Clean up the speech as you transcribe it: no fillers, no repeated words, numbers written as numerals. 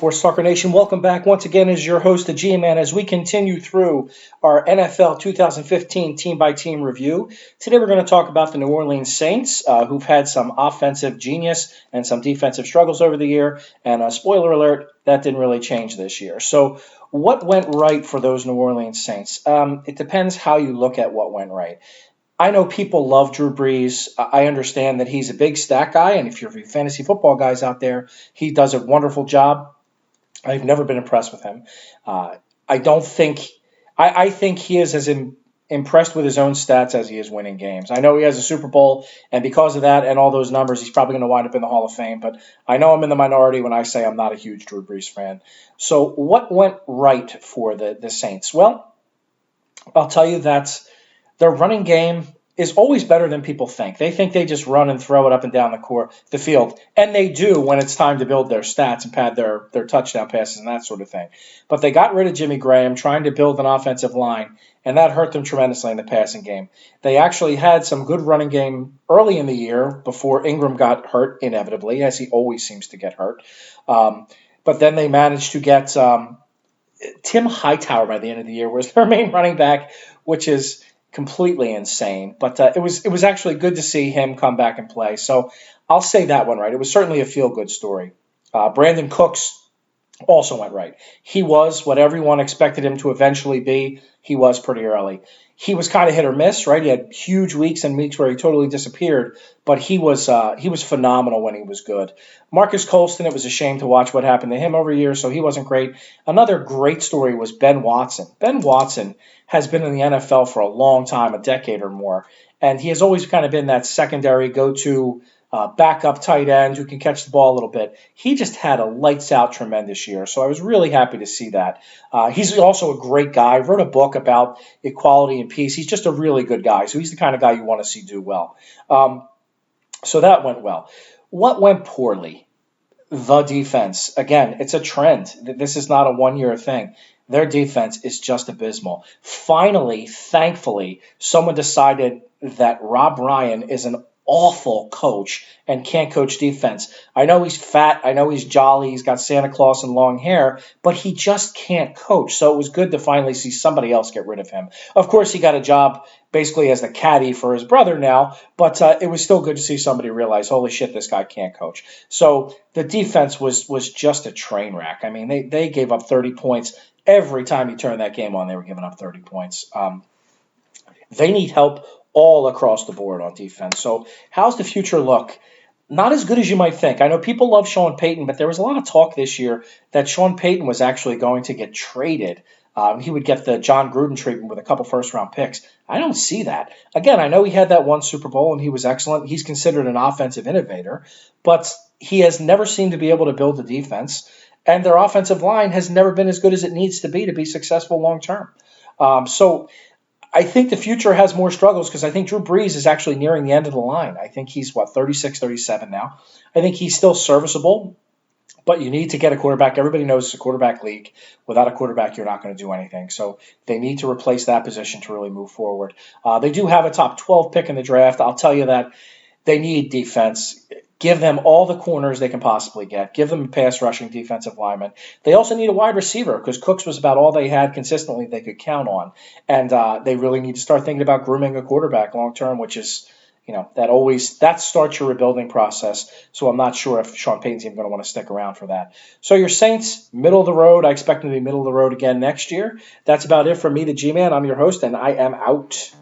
Sports Talker Nation, welcome back once again as your host, the G-Man, as we continue through our NFL 2015 team-by-team review. Today we're going to talk about the New Orleans Saints, who've had some offensive genius and some defensive struggles over the year, and spoiler alert, that didn't really change this year. So what went right for those New Orleans Saints? It depends how you look at what went right. I know people love Drew Brees. I understand that he's a big stat guy, and if you're fantasy football guys out there, he does a wonderful job. I've never been impressed with him. I don't think I think he is as impressed with his own stats as he is winning games. I know he has a Super Bowl, and because of that and all those numbers, he's probably going to wind up in the Hall of Fame. But I know I'm in the minority when I say I'm not a huge Drew Brees fan. So what went right for the Saints? Well, I'll tell you that their running game is always better than people think. They think they just run and throw it up and down the field, and they do when it's time to build their stats and pad their touchdown passes and that sort of thing. But they got rid of Jimmy Graham trying to build an offensive line, and that hurt them tremendously in the passing game. They actually had some good running game early in the year before Ingram got hurt inevitably, as he always seems to get hurt. But then they managed to get Tim Hightower by the end of the year was their main running back, which is completely insane. But it was actually good to see him come back and play. So I'll say that one right. It was certainly a feel-good story. Brandon Cooks also went right. He was what everyone expected him to eventually be. He was pretty early. He was kind of hit or miss, right? He had huge weeks and weeks where he totally disappeared, but he was phenomenal when he was good. Marcus Colston, it was a shame to watch what happened to him over years, so he wasn't great. Another great story was Ben Watson. Ben Watson has been in the NFL for a long time, a decade or more, and he has always kind of been that secondary go-to backup tight end who can catch the ball a little bit. He just had a lights-out tremendous year, so I was really happy to see that. He's also a great guy. Wrote a book about equality and peace. He's just a really good guy, so he's the kind of guy you want to see do well. So that went well. What went poorly? The defense. Again, it's a trend. This is not a one-year thing. Their defense is just abysmal. Finally, thankfully, someone decided that Rob Ryan is an awful coach and can't coach defense. I know he's fat. I know he's jolly. He's got Santa Claus and long hair, but he just can't coach. So it was good to finally see somebody else get rid of him. Of course, he got a job basically as the caddy for his brother now, but it was still good to see somebody realize, holy shit, this guy can't coach. So the defense was just a train wreck. I mean, they gave up 30 points. Every time you turn that game on, they were giving up 30 points. They need help all across the board on defense. So how's the future look? Not as good as you might think. I know people love Sean Payton, but there was a lot of talk this year that Sean Payton was actually going to get traded. He would get the John Gruden treatment with a couple first-round picks. I don't see that. Again, I know he had that one Super Bowl, and he was excellent. He's considered an offensive innovator, but he has never seemed to be able to build a defense, and their offensive line has never been as good as it needs to be successful long-term. So I think the future has more struggles because I think Drew Brees is actually nearing the end of the line. I think he's, 36, 37 now. I think he's still serviceable, but you need to get a quarterback. Everybody knows it's a quarterback league. Without a quarterback, you're not going to do anything. So they need to replace that position to really move forward. They do have a top 12 pick in the draft. I'll tell you that they need defense. Give them all the corners they can possibly get. Give them a pass rushing defensive lineman. They also need a wide receiver because Cooks was about all they had consistently they could count on. And they really need to start thinking about grooming a quarterback long term, which is, that starts your rebuilding process. So I'm not sure if Sean Payton's even going to want to stick around for that. So your Saints, middle of the road. I expect them to be middle of the road again next year. That's about it from me, the G-Man. I'm your host, and I am out.